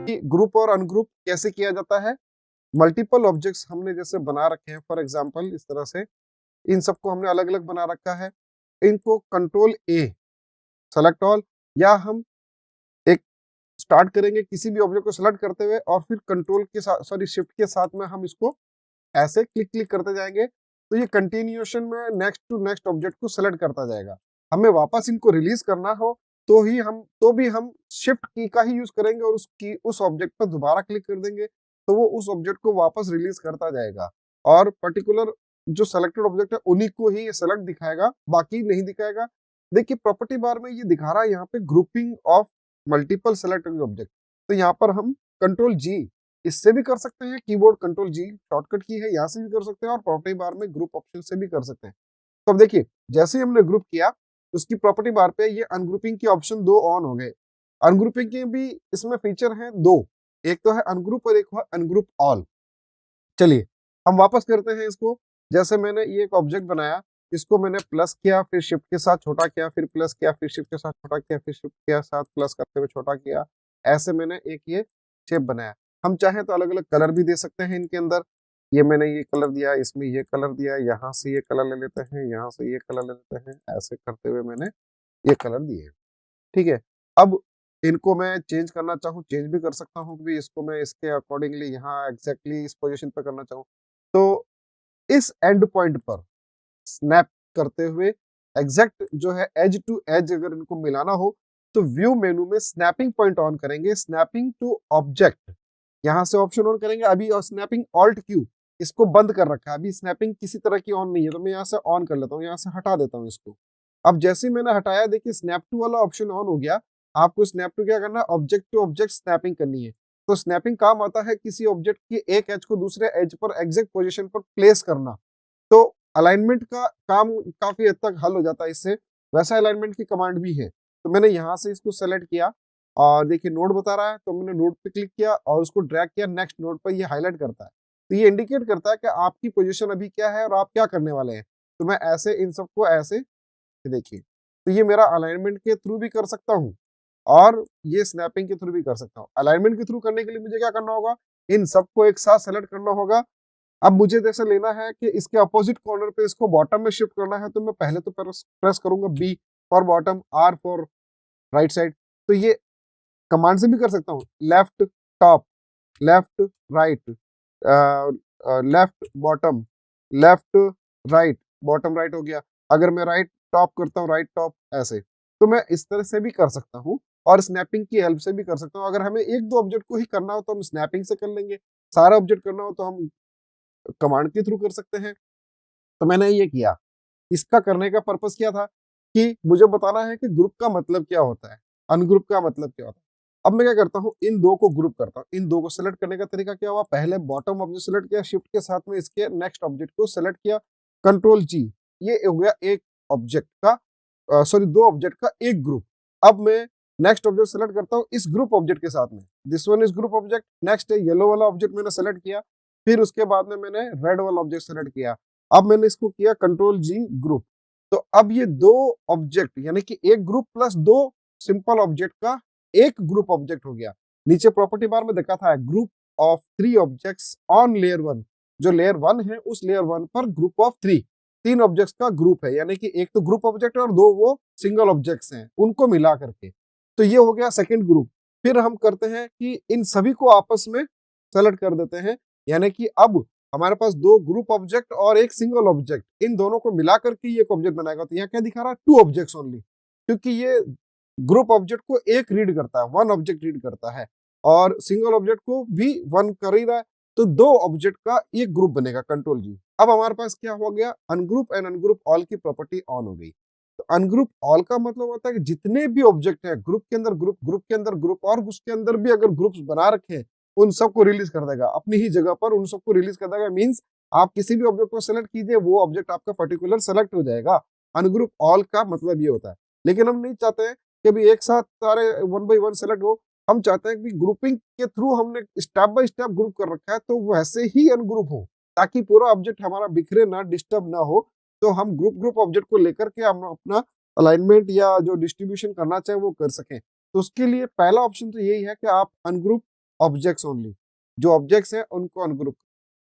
कि ग्रुप और अनग्रुप कैसे किया जाता है। मल्टीपल ऑब्जेक्ट्स हमने जैसे बना रखे हैं, फॉर एग्जांपल इस तरह से इन सबको हमने अलग अलग बना रखा है। इनको कंट्रोल ए सेलेक्ट ऑल, या हम एक स्टार्ट करेंगे किसी भी ऑब्जेक्ट को सेलेक्ट करते हुए और फिर कंट्रोल के साथ सॉरी शिफ्ट के साथ में हम इसको ऐसे क्लिक क्लिक करते जाएंगे, तो ये कंटिन्यूएशन में नेक्स्ट टू नेक्स्ट ऑब्जेक्ट को सेलेक्ट करता जाएगा। हमें वापस इनको रिलीज करना हो तो भी हम शिफ्ट की का ही यूज करेंगे और उस ऑब्जेक्ट पर दोबारा क्लिक कर देंगे, तो वो उस ऑब्जेक्ट को वापस रिलीज करता जाएगा और पर्टिकुलर जो सेलेक्टेड ऑब्जेक्ट है उन्हीं को ही ये सेलेक्ट दिखाएगा, बाकी नहीं दिखाएगा। देखिए प्रॉपर्टी बार में ये दिखा रहा है यहाँ पे grouping of multiple selected object, तो यहाँ पर हम कंट्रोल जी इससे भी कर सकते हैं, कीबोर्ड कंट्रोल जी शॉर्टकट की है, यहाँ से भी कर सकते हैं और प्रॉपर्टी बार में ग्रुप ऑप्शन से भी कर सकते हैं। तो अब देखिए जैसे ही हमने ग्रुप किया उसकी प्रॉपर्टी बार पे ये अनग्रुपिंग के ऑप्शन दो ऑन हो गए। अनग्रुपिंग के भी इसमें फीचर हैं दो, एक तो है अनग्रुप और एक है अनग्रुप ऑल। चलिए हम वापस करते हैं इसको। जैसे मैंने ये एक ऑब्जेक्ट बनाया, इसको मैंने प्लस किया, फिर शिफ्ट के साथ छोटा किया, फिर प्लस किया, फिर शिफ्ट के साथ छोटा किया, फिर शिफ्ट के साथ प्लस करते हुए छोटा किया, ऐसे मैंने एक ये शेप बनाया। हम चाहें तो अलग अलग कलर भी दे सकते हैं इनके अंदर। ये मैंने ये कलर दिया, इसमें ये कलर दिया, यहाँ से ये कलर ले लेते हैं, यहाँ से ये कलर ले लेते हैं, ऐसे करते हुए मैंने ये कलर दिए। ठीक है, अब इनको मैं चेंज करना चाहूँ चेंज भी कर सकता हूँ कि इसको मैं इसके अकॉर्डिंगली यहाँ एग्जैक्टली इस पोजीशन पर करना चाहूँ, तो इस एंड पॉइंट पर स्नैप करते हुए एग्जैक्ट जो है एज टू एज अगर इनको मिलाना हो तो व्यू मेनू में स्नैपिंग पॉइंट ऑन करेंगे, स्नैपिंग टू ऑब्जेक्ट यहाँ से ऑप्शन ऑन करेंगे अभी, और स्नैपिंग ऑल्ट क्यू इसको बंद कर रखा है, अभी स्नैपिंग किसी तरह की ऑन नहीं है, तो मैं यहाँ से ऑन कर लेता हूँ, यहाँ से हटा देता हूँ इसको। अब जैसे ही मैंने हटाया देखिए स्नैप टू वाला ऑप्शन ऑन हो गया। आपको स्नैप टू क्या करना है, ऑब्जेक्ट टू ऑब्जेक्ट स्नैपिंग करनी है। तो स्नैपिंग काम आता है किसी ऑब्जेक्ट की एक एज को दूसरे एज पर एग्जैक्ट पोजीशन पर प्लेस करना, तो अलाइनमेंट का काम काफी हद तक हल हो जाता है इससे। वैसा अलाइनमेंट की कमांड भी है, तो मैंने यहाँ से इसको सेलेक्ट किया और देखिए नोड बता रहा है, तो मैंने नोड पे क्लिक किया और उसको ड्रैग किया नेक्स्ट नोड पर, ये हाईलाइट करता है, तो ये इंडिकेट करता है कि आपकी पोजीशन अभी क्या है और आप क्या करने वाले हैं। तो मैं ऐसे इन सबको ऐसे देखिए, तो ये मेरा अलाइनमेंट के थ्रू भी कर सकता हूँ और ये स्नैपिंग के थ्रू भी कर सकता हूँ। अलाइनमेंट के थ्रू करने के लिए मुझे क्या करना होगा, इन सबको एक साथ सेलेक्ट करना होगा। अब मुझे जैसे लेना है कि इसके अपोजिट कॉर्नर पे इसको बॉटम में शिफ्ट करना है, तो मैं पहले तो प्रेस करूंगा B for bottom, R for right side, तो ये कमांड से भी कर सकता हूँ, left top, left right, left bottom, left right, bottom right हो गया। अगर मैं राइट टॉप करता हूँ राइट टॉप ऐसे, तो मैं इस तरह से भी कर सकता हूँ और स्नैपिंग की हेल्प से भी कर सकता हूँ। अगर हमें एक दो ऑब्जेक्ट को ही करना हो तो हम स्नैपिंग से कर लेंगे, सारा ऑब्जेक्ट करना हो तो हम कमांड के थ्रू कर सकते हैं। तो मैंने ये किया, इसका करने का पर्पस क्या था कि मुझे बताना है कि ग्रुप का मतलब क्या होता है, अनग्रुप का मतलब क्या होता है। अब मैं क्या करता हूँ, इन दो को ग्रुप करता हूँ। इन दो को सेलेक्ट करने का तरीका क्या हुआ, पहले बॉटम ऑब्जेक्ट सेलेक्ट किया, शिफ्ट के साथ में इसके नेक्स्ट ऑब्जेक्ट को सेलेक्ट किया, कंट्रोल जी, ये हो गया एक ऑब्जेक्ट का सॉरी दो ऑब्जेक्ट का एक ग्रुप। अब मैं नेक्स्ट ऑब्जेक्ट सेलेक्ट करता हूँ इस ग्रुप ऑब्जेक्ट के साथ में, this one is group object. Next है येलो वाला ऑब्जेक्ट मैंने सेलेक्ट किया, फिर उसके बाद में मैंने रेड वाला ऑब्जेक्ट सेलेक्ट किया। अब मैंने इसको किया कंट्रोल जी ग्रुप, तो अब ये दो ऑब्जेक्ट यानी कि एक ग्रुप प्लस दो सिंपल ऑब्जेक्ट का एक ग्रुप ऑब्जेक्ट हो गया। नीचे प्रॉपर्टी बार में देखा था group of 3 objects on layer 1, जो लेयर 1 है उस लेयर 1 पर ग्रुप ऑफ 3, 3 ऑब्जेक्ट्स का ग्रुप है, यानी कि एक तो ग्रुप ऑब्जेक्ट है और दो वो सिंगल ऑब्जेक्ट्स हैं, उनको मिला करके, तो ये हो गया सेकेंड ग्रुप। फिर हम करते हैं कि इन सभी को आपस में सेलेक्ट कर देते हैं, यानी कि अब हमारे पास दो ग्रुप ऑब्जेक्ट और एक सिंगल ऑब्जेक्ट, इन दोनों को मिला करके एक ऑब्जेक्ट बनाएगा। तो यहाँ क्या दिखा रहा है, 2 ऑब्जेक्ट्स ओनली, क्योंकि ये ग्रुप ऑब्जेक्ट को एक रीड करता है, 1 ऑब्जेक्ट रीड करता है और सिंगल ऑब्जेक्ट को भी 1 कर ही रहा है, तो 2 ऑब्जेक्ट का एक ग्रुप बनेगा, कंट्रोल जी। अब हमारे पास क्या हो गया, अनग्रुप एंड अनग्रुप ऑल की प्रॉपर्टी ऑन हो गई। तो अनग्रुप ऑल का मतलब होता है कि जितने भी ऑब्जेक्ट है ग्रुप के अंदर ग्रुप, ग्रुप के अंदर ग्रुप और उसके अंदर भी अगर ग्रुप्स बना रखे हैं उन सबको रिलीज कर देगा अपनी ही जगह पर, उन सबको रिलीज कर देगा। मींस आप किसी भी ऑब्जेक्ट को सेलेक्ट कीजिए वो ऑब्जेक्ट आपका पर्टिकुलर सेलेक्ट हो जाएगा। अनग्रुप ऑल का मतलब ये होता है, लेकिन हम नहीं चाहते हैं कि अभी एक साथ सारे 1 बाय 1 सेलेक्ट हो। हम चाहते हैं कि ग्रुपिंग के थ्रू हमने स्टेप बाय स्टेप ग्रुप कर रखा है, तो वैसे ही अनग्रुप हो ताकि पूरा ऑब्जेक्ट हमारा बिखरे ना, डिस्टर्ब ना हो। तो हम ग्रुप ग्रुप ऑब्जेक्ट को लेकर के हम अपना अलाइनमेंट या जो डिस्ट्रीब्यूशन करना चाहे वो कर सकें। तो उसके लिए पहला ऑप्शन तो यही है कि आप अनग्रुप ऑब्जेक्ट्स ओनली, जो ऑब्जेक्ट्स हैं उनको अनग्रुप।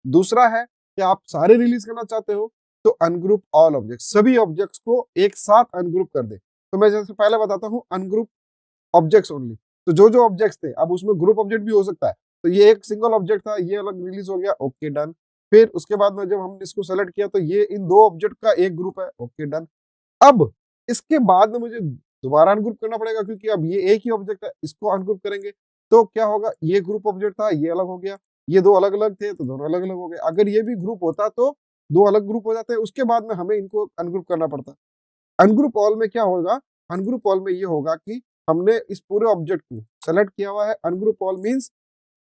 दूसरा है कि आप सारे रिलीज करना चाहते हो तो अनग्रुप ऑल ऑब्जेक्ट्स, सभी ऑब्जेक्ट्स को एक साथ अनग्रुप कर दे। तो मैं जैसे पहले बताता हूँ अनग्रुप ऑब्जेक्ट्स ओनली। तो जो जो ऑब्जेक्ट्स थे, अब उसमें ग्रुप ऑब्जेक्ट भी हो सकता है, तो ये एक सिंगल ऑब्जेक्ट था, ये अलग रिलीज हो गया, ओके डन। फिर उसके बाद में जब हमने इसको सेलेक्ट किया तो ये इन दो ऑब्जेक्ट का एक ग्रुप है, ओके डन। अब इसके बाद में मुझे दोबारा अनग्रुप करना पड़ेगा, क्योंकि अब ये एक ही ऑब्जेक्ट है, इसको अनग्रुप करेंगे तो क्या होगा, ये ग्रुप ऑब्जेक्ट था, ये अलग हो गया, ये दो अलग अलग थे तो दोनों अलग अलग हो गए। अगर ये भी ग्रुप होता तो दो अलग ग्रुप हो जाते हैं, उसके बाद में हमें इनको अनग्रुप करना पड़ता। अनग्रुप ऑल में क्या होगा, अनग्रुप ऑल में ये होगा कि हमने इस पूरे ऑब्जेक्ट को सेलेक्ट किया हुआ है। अनग्रुप ऑल मींस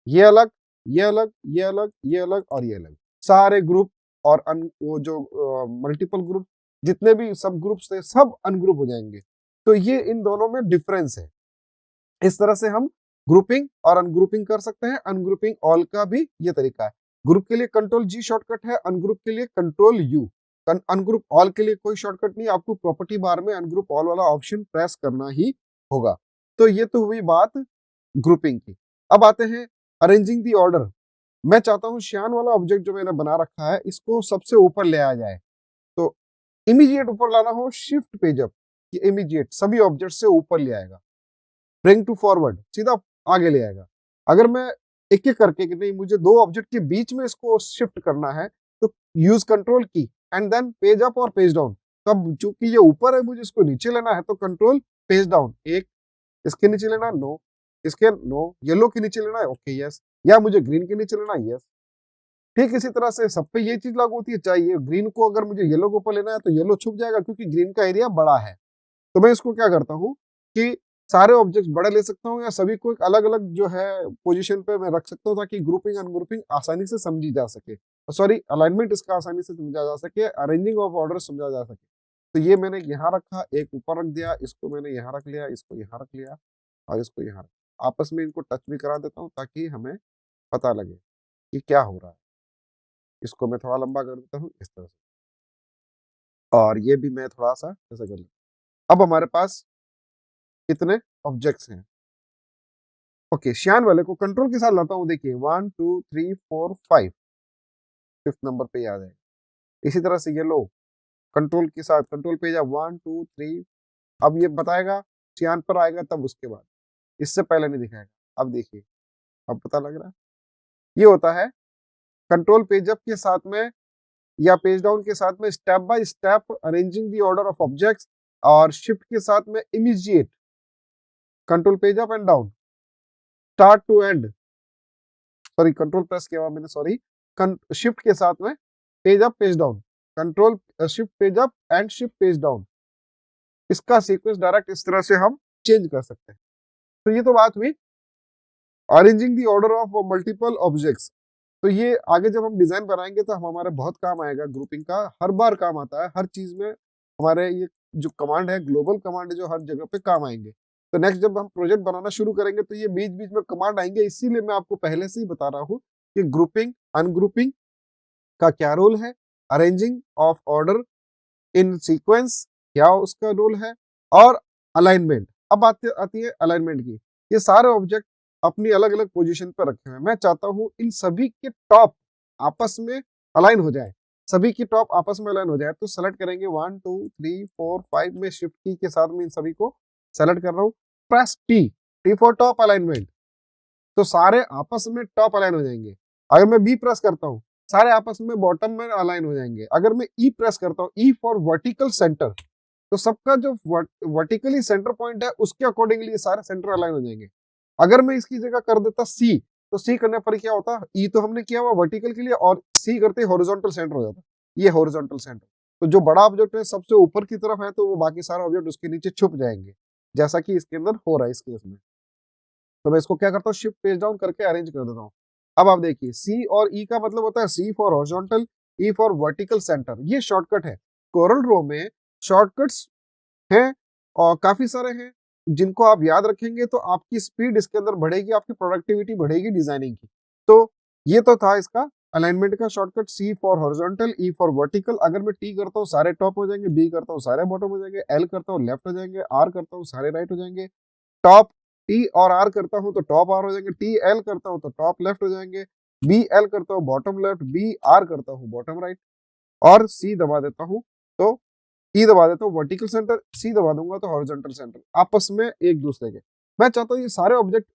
ये अलग, ये अलग, ये अलग, ये अलग और ये अलग, सारे ग्रुप और वो जो मल्टीपल ग्रुप जितने भी सब ग्रुप्स थे सब अनग्रुप हो जाएंगे। तो ये इन दोनों में डिफरेंस है। इस तरह से हम ग्रुपिंग और अनग्रुपिंग कर सकते हैं। अनग्रुपिंग ऑल का भी ये तरीका है। ग्रुप के लिए कंट्रोल जी शॉर्टकट है, अनग्रुप के लिए कंट्रोल यू। अनग्रुप ऑल के लिए कोई शॉर्टकट नहीं, आपको प्रॉपर्टी बार में अनग्रुप ऑल वाला ऑप्शन प्रेस करना ही होगा। तो ये तो हुई बात ग्रुपिंग की। अब आते हैं अरेंजिंग दी ऑर्डर। मैं चाहता हूं श्यान वाला ऑब्जेक्ट जो मैंने बना रखा है इसको सबसे ऊपर ले आया जाए। तो इमीडिएट ऊपर लाना हो, शिफ्ट पेज अप, ये इमीडिएट सभी ऑब्जेक्ट से ऊपर ले आएगा। ब्रिंग टू फॉरवर्ड, सीधा आगे ले आएगा। अगर मैं एक एक करके कि नहीं मुझे दो ऑब्जेक्ट के बीच में इसको शिफ्ट करना है तो यूज कंट्रोल की एंड देन पेज अप और पेज डाउन। तब चूंकि ये ऊपर है मुझे इसको नीचे लेना है तो कंट्रोल पेज डाउन, एक इसके नीचे लेना, नो इसके, नो येलो के नीचे लेना है, ओके यस, या मुझे ग्रीन के नीचे लेना, यस। ठीक इसी तरह से सब पे ये चीज लागू होती है, चाहिए ग्रीन को अगर मुझे येलो के ऊपर लेना है तो येलो छुप जाएगा क्योंकि ग्रीन का एरिया बड़ा है। तो मैं इसको क्या करता हूँ कि सारे ऑब्जेक्ट्स बड़े ले सकता हूँ या सभी को एक अलग अलग जो है पोजीशन पे मैं रख सकता हूँ ताकि ग्रुपिंग अनग्रुपिंग आसानी से समझी जा सके, सॉरी अलाइनमेंट इसका आसानी से समझा जा सके, अरेंजिंग ऑफ ऑर्डर समझा जा सके। तो ये मैंने यहाँ रखा, एक ऊपर रख दिया, इसको मैंने यहाँ रख लिया, इसको यहाँ रख लिया और इसको यहाँ रख, आपस में इनको टच भी करा देता हूँ ताकि हमें पता लगे कि क्या हो रहा है। इसको मैं थोड़ा लंबा कर देता हूँ इस तरह से, और ये भी मैं थोड़ा सा ऐसा कर लेता। अब हमारे पास कितने ऑब्जेक्ट्स हैं। ओके, श्यान वाले को कंट्रोल के साथ लाता हूँ, देखिए 1 2 3 4 5, फिफ्थ नंबर पे आ जाएगा। इसी तरह से ये लो कंट्रोल के साथ, कंट्रोल पे जा 1 2 3, अब ये बताएगा श्यान पर आएगा तब उसके बाद, इससे पहले नहीं दिखाएगा। अब देखिए, अब पता लग रहा है ये होता है कंट्रोल पेज अप के साथ में या पेज डाउन के साथ में step by step arranging the order of objects, और शिफ्ट के साथ में immediate control page up and down, start to end, sorry control press किया हुआ मैंने, सॉरी, शिफ्ट के साथ में page up page down, control shift page up and shift page down, इसका सीक्वेंस डायरेक्ट इस तरह से हम चेंज कर सकते हैं। तो ये तो बात हुई arranging the order of multiple objects. तो ये आगे जब हम डिजाइन बनाएंगे तो हम हमारे बहुत काम आएगा, ग्रुपिंग का हर बार काम आता है, हर चीज में हमारे ये जो कमांड है ग्लोबल कमांड है जो हर जगह पे काम आएंगे। तो नेक्स्ट जब हम प्रोजेक्ट बनाना शुरू करेंगे तो ये बीच बीच में कमांड आएंगे, इसीलिए मैं आपको पहले से ही बता रहा हूँ कि ग्रुपिंग अनग्रुपिंग का क्या रोल है, arranging of order in sequence क्या उसका रोल है, और अलाइनमेंट। अब आती है अलाइनमेंट की। ये सारे ऑब्जेक्ट अपनी अलग अलग पोजीशन पर रखे हुए हैं, मैं चाहता हूं इन सभी के टॉप आपस में अलाइन हो जाए, सभी की टॉप आपस में अलाइन हो जाए। तो सेलेक्ट करेंगे 1 2 3 4 5 में शिफ्ट की के साथ में इन सभी को सेलेक्ट कर रहा हूं, press T, T for top alignment, तो सारे आपस में टॉप अलाइन हो जाएंगे। अगर मैं बी प्रेस करता हूँ सारे आपस में बॉटम में अलाइन हो जाएंगे। अगर मैं ई प्रेस करता हूँ, ई फॉर वर्टिकल सेंटर, तो सबका जो वर्टिकली सेंटर पॉइंट है उसके अकॉर्डिंगली सारे सेंटर अलाइन हो जाएंगे। अगर मैं इसकी जगह कर देता सी, तो सी करने पर क्या होता, ई तो हमने किया हुआ वर्टिकल के लिए और सी करते हॉरिजॉन्टल सेंटर हो जाता, ये हॉरिजॉन्टल सेंटर। तो जो बड़ा ऑब्जेक्ट है सबसे ऊपर की तरफ है तो वो बाकी सारे ऑब्जेक्ट उसके नीचे छुप जाएंगे, जैसा कि इसके अंदर हो रहा है इस केस में। तो मैं इसको क्या करता हूँ, शिफ्ट पेज डाउन करके अरेंज कर देता हूँ। अब आप देखिए सी और ई का मतलब होता है C for horizontal, E for vertical center, ये शॉर्टकट है। कोरल ड्रॉ में शॉर्टकट्स हैं और काफी सारे हैं, जिनको आप याद रखेंगे तो आपकी स्पीड इसके अंदर बढ़ेगी, आपकी प्रोडक्टिविटी बढ़ेगी डिजाइनिंग की। तो ये तो था इसका अलाइनमेंट का shortcut, C for horizontal, E for vertical. अगर मैं टी करता हूँ सारे टॉप हो जाएंगे, बी करता हूँ सारे बॉटम हो जाएंगे, एल करता हूँ लेफ्ट हो जाएंगे, आर करता हूँ सारे राइट हो जाएंगे। टॉप टी और आर करता हूं तो टॉप आर हो जाएंगे, टी एल करता हूं तो टॉप लेफ्ट हो जाएंगे, बी एल करता हूं बॉटम लेफ्ट, बी आर करता हूं बॉटम राइट, और सी दबा देता हूं तो ई दबा देता हूँ वर्टिकल सेंटर, सी दबा दूंगा तो हॉरिजॉन्टल सेंटर, आपस में एक दूसरे के। मैं चाहता हूँ ये सारे ऑब्जेक्ट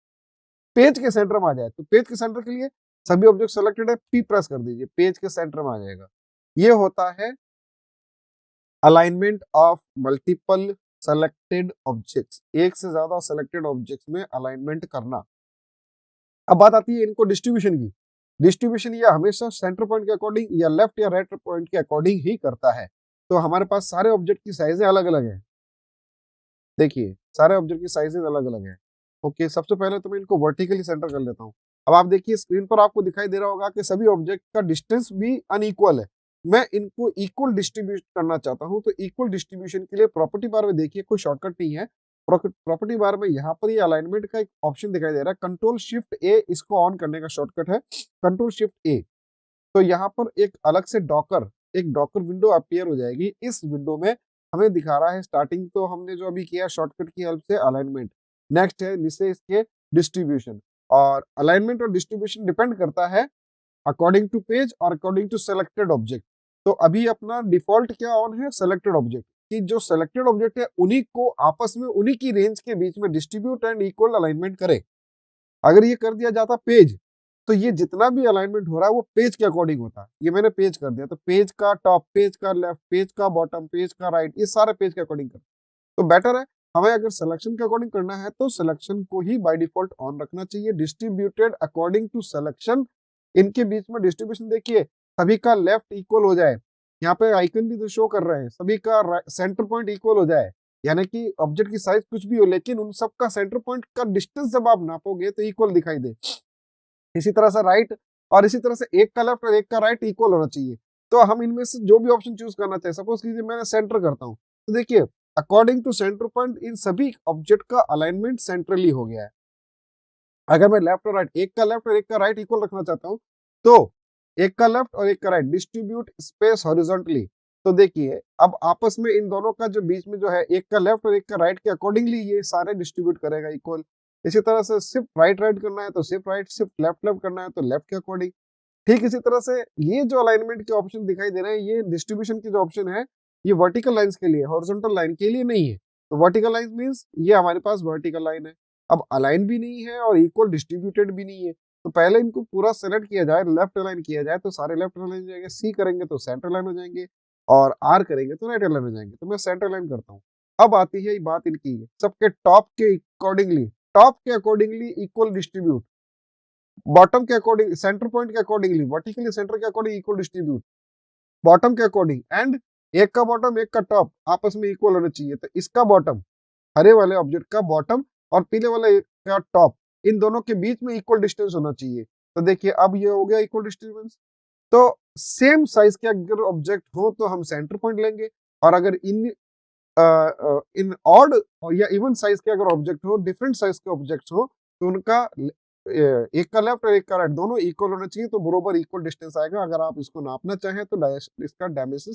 पेज के सेंटर में आ जाए, तो पेज के सेंटर के लिए सभी ऑब्जेक्ट सेलेक्टेड है, पी प्रेस कर दीजिए, पेज के सेंटर में आ जाएगा। ये होता है alignment of multiple selected objects, एक से ज्यादा सेलेक्टेड ऑब्जेक्ट्स में अलाइनमेंट करना। अब बात आती है इनको डिस्ट्रीब्यूशन की। डिस्ट्रीब्यूशन ये हमेशा सेंटर पॉइंट के अकॉर्डिंग या लेफ्ट या राइट पॉइंट के अकॉर्डिंग ही करता है। तो हमारे पास सारे ऑब्जेक्ट की साइजें अलग अलग है, देखिए सारे ऑब्जेक्ट की साइजेस अलग अलग है। ओके, सबसे पहले तो मैं इनको वर्टिकली सेंटर कर लेता हूँ। अब आप देखिए स्क्रीन पर आपको दिखाई दे रहा होगा कि सभी ऑब्जेक्ट का डिस्टेंस भी अनइक्वल है। मैं इनको इक्वल डिस्ट्रीब्यूट करना चाहता हूँ, तो इक्वल डिस्ट्रीब्यूशन के लिए प्रॉपर्टी बार में देखिए कोई शॉर्टकट नहीं है। प्रॉपर्टी बार में यहाँ पर ये अलाइनमेंट का एक ऑप्शन दिखाई दे रहा है, कंट्रोल शिफ्ट ए, इसको ऑन करने का शॉर्टकट है कंट्रोल शिफ्ट ए। तो यहाँ पर एक अलग से एक डॉकर विंडो अपीयर हो जाएगी। इस विंडो में हमें दिखा रहा है स्टार्टिंग तो हमने जो अभी किया शॉर्टकट की हेल्प से अलाइनमेंट, नेक्स्ट है नीचे इसके डिस्ट्रीब्यूशन। और अलाइनमेंट और डिस्ट्रीब्यूशन डिपेंड करता है अकॉर्डिंग टू पेज और अकॉर्डिंग टू सेलेक्टेड ऑब्जेक्ट। तो अभी अपना डिफॉल्ट क्या ऑन है, सेलेक्टेड ऑब्जेक्ट, कि जो सेलेक्टेड ऑब्जेक्ट है उन्हीं को आपस में उन्हीं की रेंज के बीच में डिस्ट्रीब्यूट एंड इक्वल अलाइनमेंट करे। अगर ये कर दिया जाता पेज, तो ये जितना भी अलाइनमेंट हो रहा है वो पेज के अकॉर्डिंग होता है। ये मैंने पेज कर दिया तो पेज का टॉप, पेज का लेफ्ट, पेज का बॉटम, पेज का राइट, ये सारे पेज के अकॉर्डिंग कर। तो बेटर है हमें अगर सिलेक्शन के अकॉर्डिंग करना है तो सिलेक्शन को ही बाय डिफॉल्ट ऑन रखना चाहिए, डिस्ट्रीब्यूटेड अकॉर्डिंग टू सिलेक्शन। इनके बीच में डिस्ट्रीब्यूशन देखिए सभी का लेफ्ट इक्वल हो जाए, यहाँ पे आइकन भी तो शो कर रहे हैं, सभी का सेंटर पॉइंट इक्वल हो जाए, यानी कि ऑब्जेक्ट की साइज कुछ भी हो लेकिन उन सब का सेंटर पॉइंट का डिस्टेंस जब आप नापोगे तो इक्वल दिखाई दे। इसी तरह से राइट, और इसी तरह से एक का लेफ्ट और एक का राइट इक्वल होना चाहिए। तो हम इनमें से जो भी ऑप्शन चूज करना चाहे, सपोज कीजिए मैंने सेंटर करता हूँ, तो देखिए according to centre point in सभी ऑब्जेक्ट का अलाइनमेंट सेंट्रली हो गया है। अगर मैं लेफ्ट और राइट, एक का लेफ्ट और एक का राइट इक्वल रखना चाहता हूँ, तो एक का लेफ्ट और एक का राइट डिस्ट्रीब्यूट स्पेस हॉरिजॉन्टली। तो देखिए अब आपस में इन दोनों का जो बीच में जो है एक का लेफ्ट और एक का राइट के अकॉर्डिंगली ये सारे डिस्ट्रीब्यूट करेगा इक्वल। इसी तरह से सिर्फ राइट राइट करना है तो सिर्फ राइट, सिर्फ लेफ्ट लेफ्ट करना है तो लेफ्ट के अकॉर्डिंग। ठीक इसी तरह से ये जो अलाइनमेंट के ऑप्शन दिखाई दे रहे हैं, ये डिस्ट्रीब्यूशन की जो ऑप्शन है ये वर्टिकल लाइंस के लिए, हॉरिजॉन्टल लाइन के लिए नहीं है। तो वर्टिकल लाइन मींस ये हमारे पास वर्टिकल लाइन है, अब अलाइन भी नहीं है और इक्वल डिस्ट्रीब्यूटेड भी नहीं है। तो पहले इनको पूरा सेलेक्ट किया जाए, लेफ्ट अलाइन किया जाए तो सारे लेफ्ट अलाइन हो जाएंगे, सी करेंगे तो सेंटर लाइन हो जाएंगे, और आर करेंगे तो राइट अलाइन हो जाएंगे। तो मैं सेंटर लाइन करता हूँ। अब आती है बात इनकी सबके टॉप के अकॉर्डिंगली, टॉप के अकॉर्डिंगली इक्वल डिस्ट्रीब्यूट, बॉटम के अकॉर्डिंग, सेंटर पॉइंट के अकॉर्डिंगली, वर्टिकली सेंटर के अकॉर्डिंग इक्वल डिस्ट्रीब्यूट, बॉटम के अकॉर्डिंग, एंड एक का बॉटम एक का टॉप आपस में इक्वल होना चाहिए। तो इसका बॉटम, हरे वाले ऑब्जेक्ट का बॉटम और पीले वाले का टॉप, इन दोनों के बीच में इक्वल डिस्टेंस होना चाहिए। तो देखिए अब ये हो गया इक्वल डिस्टेंस। तो सेम साइज के अगर ऑब्जेक्ट हो तो हम सेंटर पॉइंट लेंगे, और अगर इन ऑड या इवन साइज के अगर ऑब्जेक्ट हो, डिफरेंट साइज के ऑब्जेक्ट्स हो, तो उनका एक का लेफ्ट और एक का राइट दोनों इक्वल होना चाहिए, तो बरोबर इक्वल डिस्टेंस आएगा। अगर आप इसको नापना चाहें तो इसका डायमेंशन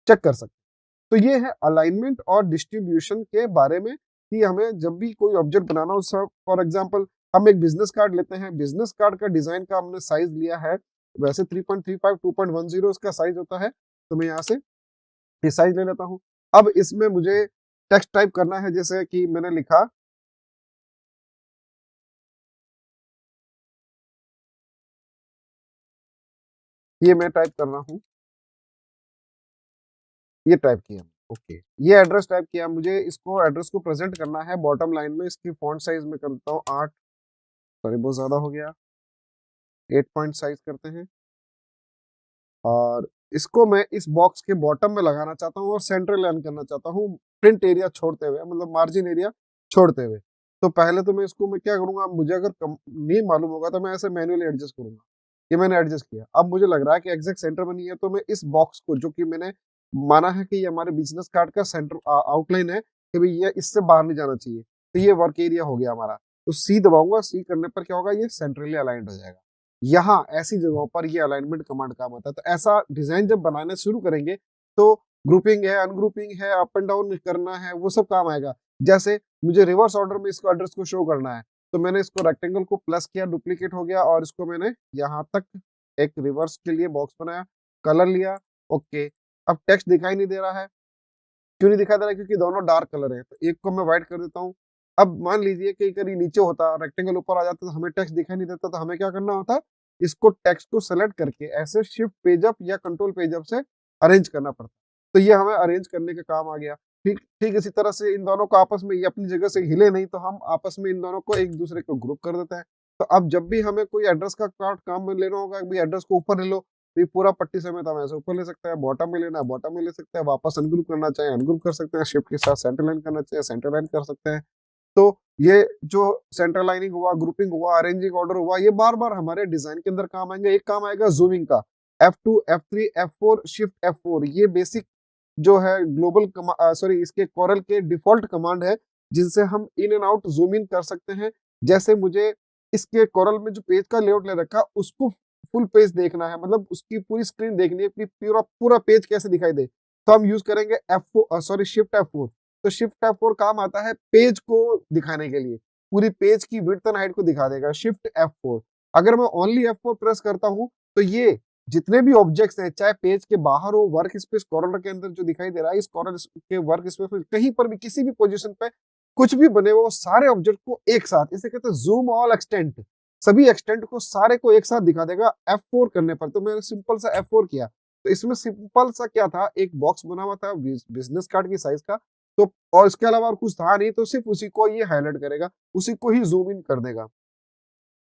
चेक कर सकते हैं। तो ये है अलाइनमेंट और डिस्ट्रीब्यूशन के बारे में, कि हमें जब भी कोई ऑब्जेक्ट बनाना हो, फॉर एग्जांपल हम एक बिजनेस कार्ड लेते हैं, बिजनेस कार्ड का डिजाइन का हमने साइज लिया है, वैसे 3.35 2.10 इसका साइज होता है, तो मैं यहाँ से ये साइज ले लेता हूँ। अब इसमें मुझे टेक्स्ट टाइप करना है, जैसे कि मैंने लिखा, ये मैं टाइप कर रहा हूँ, ये टाइप किया, ओके ये एड्रेस टाइप किया। मुझे इसको एड्रेस को प्रेजेंट करना है बॉटम लाइन में, इसकी फॉन्ट साइज में करता हूँ 8, सॉरी बहुत ज्यादा हो गया, 8 पॉइंट साइज करते हैं, और इसको मैं इस बॉक्स के बॉटम में लगाना चाहता हूँ और सेंट्रल लाइन करना चाहता हूँ, प्रिंट एरिया छोड़ते हुए, मतलब मार्जिन एरिया छोड़ते हुए। तो पहले तो मैं क्या करूंगा, मुझे अगर नहीं मालूम होगा तो मैं ऐसे मैन्युअली एडजस्ट करूंगा। ये मैंने एडजस्ट किया, अब मुझे लग रहा है कि एग्जैक्ट सेंटर में नहीं है, तो मैं इस बॉक्स को, जो कि मैंने माना है कि ये हमारे बिजनेस कार्ड का सेंटर आउटलाइन है, कि भाई ये इससे बाहर नहीं जाना चाहिए, तो ये वर्क एरिया हो गया हमारा। तो सी दबाऊंगा, सी करने पर क्या होगा, ये सेंट्रली अलाइंड हो जाएगा। यहाँ ऐसी जगहों पर ये अलाइनमेंट कमांड काम आता है। तो ऐसा डिजाइन जब बनाने शुरू करेंगे तो ग्रुपिंग है, अनग्रुपिंग है, अप एंड डाउन करना है, वो सब काम आएगा। जैसे मुझे रिवर्स ऑर्डर में इसको एड्रेस को शो करना है, तो मैंने इसको रेक्टेंगल को प्लस किया, डुप्लीकेट हो गया, और इसको मैंने यहाँ तक एक रिवर्स के लिए बॉक्स बनाया, कलर लिया, ओके। अब टेक्स्ट दिखाई नहीं दे रहा है, क्यों नहीं दिखाई दे रहा है? क्योंकि दोनों डार्क कलर है, तो एक को मैं व्हाइट कर देता हूँ। अब मान लीजिए कि कहीं नीचे होता, रेक्टेंगल ऊपर आ जाता, तो हमें टेक्स्ट दिखाई नहीं देता, तो हमें क्या करना होता, इसको टेक्स्ट को सेलेक्ट करके ऐसे शिफ्ट पेज अप या कंट्रोल पेज अप से अरेंज करना पड़ता। तो ये हमें अरेंज करने का काम आ गया। ठीक ठीक इसी तरह से इन दोनों को आपस में, ये अपनी जगह से हिले नहीं, तो हम आपस में इन दोनों को एक दूसरे को ग्रुप कर देते हैं। तो अब जब भी हमें कोई एड्रेस का कार्ड काम में लेना होगा, भाई एड्रेस को ऊपर ले लो, तो ये पूरा पट्टी समेत हम ऐसे ऊपर ले सकते हैं, बॉटम में लेना है बॉटम में ले सकते हैं, वापस अनग्रुप करना चाहे अनग्रुप कर सकते हैं, शिफ्ट के साथ सेंटर लाइन करना चाहे सेंटर लाइन कर सकते हैं। तो ये जो सेंटर लाइनिंग हुआ, ग्रुपिंग हुआ, अरेंजिंग ऑर्डर हुआ, ये बार बार हमारे डिजाइन के अंदर काम आएंगे। एक काम आएगा जूमिंग का, F2 F3 F4 shift F4, ये बेसिक जो है ग्लोबल सॉरी इसके कोरल के डिफॉल्ट कमांड है, जिनसे हम in and out zoom in कर सकते हैं। जैसे मुझे इसके कोरल में जो पेज का लेआउट ले रखा, उसको फुल पेज देखना है, मतलब उसकी पूरी स्क्रीन देखनी है, पूरा पूरा पेज कैसे दिखाई दे, तो हम यूज करेंगे F4 सॉरी शिफ्ट F4। तो शिफ्ट F4 काम आता है पेज को दिखाने के लिए, पूरी पेज की विड्थ एंड हाइट को दिखा देगा शिफ्ट F4। अगर मैं ओनली F4 प्रेस करता हूं, तो ये जितने भी ऑब्जेक्ट्स हैं, चाहे पेज के बाहर हो, वर्क स्पेस कॉर्नर के अंदर जो दिखाई दे रहा है, इस कॉर्नर के वर्क स्पेस में कहीं पर भी किसी भी पोजीशन पे कुछ भी बने वो सारे ऑब्जेक्ट को एक साथ, इसे कहते हैं जूम ऑल एक्सटेंट, सभी एक्सटेंट को सारे को एक साथ दिखा देगा F4 करने पर। तो मैंने सिंपल सा F4 किया, तो इसमें सिंपल सा क्या था, एक बॉक्स बना हुआ था बिजनेस कार्ड की साइज का, तो और इसके अलावा और कुछ था नहीं, तो सिर्फ उसी को ये हाईलाइट करेगा, उसी को ही जूम इन कर देगा।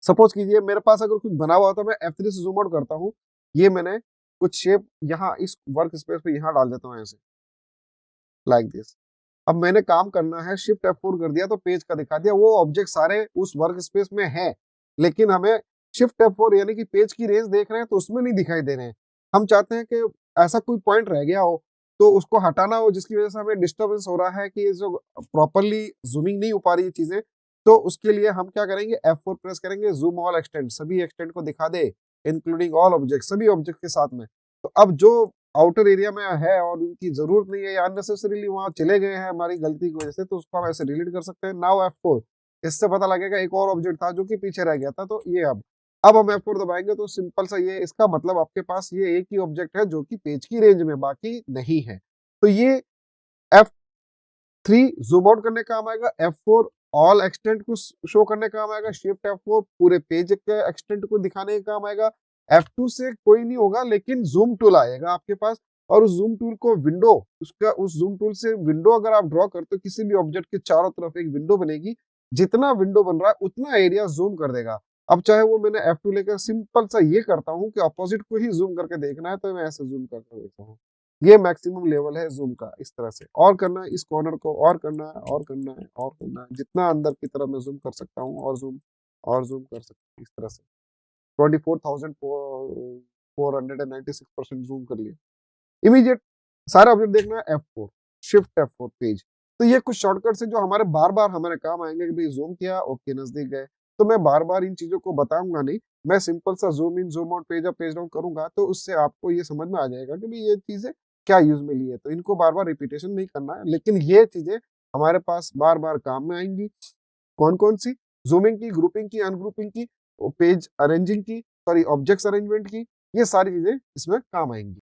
सपोज कीजिए मेरे पास अगर कुछ बना हुआ, तो मैं F3 से जूम आउट करता हूँ, ये मैंने कुछ शेप यहाँ इस वर्क स्पेस पे यहाँ डाल देता हूँ ऐसे, लाइक दिस। अब मैंने काम करना है, शिफ्ट F4 कर दिया तो पेज का दिखा दिया, वो ऑब्जेक्ट सारे उस वर्क स्पेस में है, लेकिन हमें शिफ्ट F4 यानी कि पेज की रेंज देख रहे हैं तो उसमें नहीं दिखाई दे रहे हैं। हम चाहते हैं कि ऐसा कोई पॉइंट रह गया हो, तो उसको हटाना हो, जिसकी वजह से हमें डिस्टर्बेंस हो रहा है कि जो प्रॉपरली जूमिंग नहीं हो पा रही है चीजें, तो उसके लिए हम क्या करेंगे, F4 प्रेस करेंगे, जूम ऑल एक्सटेंड, सभी एक्सटेंड को दिखा दे, इंक्लूडिंग ऑल ऑब्जेक्ट, सभी ऑब्जेक्ट के साथ में। तो अब जो आउटर एरिया में है और उनकी जरूरत नहीं है या अननेसेसरीली वहां चले गए हैं हमारी गलती की वजह से, तो उसको हम ऐसे डिलीट कर सकते हैं। नाउ F4, इससे पता लगेगा एक और ऑब्जेक्ट था जो कि पीछे रह गया था, तो ये अब हम F4 दबाएंगे तो सिंपल सा ये, इसका मतलब आपके पास ये एक ही ऑब्जेक्ट है जो कि पेज की रेंज में, बाकी नहीं है। तो ये F3 जूम आउट करने का काम आएगा, F4 ऑल एक्सटेंट को शो करने का काम आएगा, शिफ्ट F4 पूरे पेज के एक्सटेंट को दिखाने का काम आएगा। F2 से कोई नहीं होगा, लेकिन जूम टूल आएगा आपके पास, और उस जूम टूल को विंडो, उसका उस जूम टूल से विंडो अगर आप ड्रॉ करते हो, किसी भी ऑब्जेक्ट के चारों तरफ एक विंडो बनेगी, जितना विंडो बन रहा है उतना एरिया जूम कर देगा। अब चाहे वो मैंने F2 लेकर सिंपल सा ये करता हूँ कि अपोजिट को ही जूम करके देखना है, तो मैं ऐसे जूम करके देखता हूँ। ये मैक्सिमम लेवल है जूम का, इस तरह से और करना है, इस कॉर्नर को और करना है, और करना है, और करना है, जितना अंदर की तरफ मैं जूम कर सकता हूँ, और जूम कर सकता हूँ, इस तरह से 24,496% जूम कर लिया। इमीडिएट सारा अपडेट देखना है F4, शिफ्ट F4 पेज। तो ये कुछ शॉर्टकट्स है जो हमारे बार बार हमारे काम आएंगे, कि भाई जूम किया, ओके नजदीक गए। तो मैं बार बार इन चीजों को बताऊंगा नहीं, मैं सिंपल सा zoom in zoom out page up page down करूंगा, तो उससे आपको ये समझ में आ जाएगा कि भाई ये चीजें क्या यूज में ली है। तो इनको बार बार रिपीटेशन नहीं करना है, लेकिन ये चीजें हमारे पास बार बार काम में आएंगी। कौन कौन सी? जूमिंग की, ग्रुपिंग की, अनग्रुपिंग की, पेज अरेंजिंग की, सॉरी ऑब्जेक्ट्स अरेंजमेंट की, ये सारी चीजें इसमें काम आएंगी।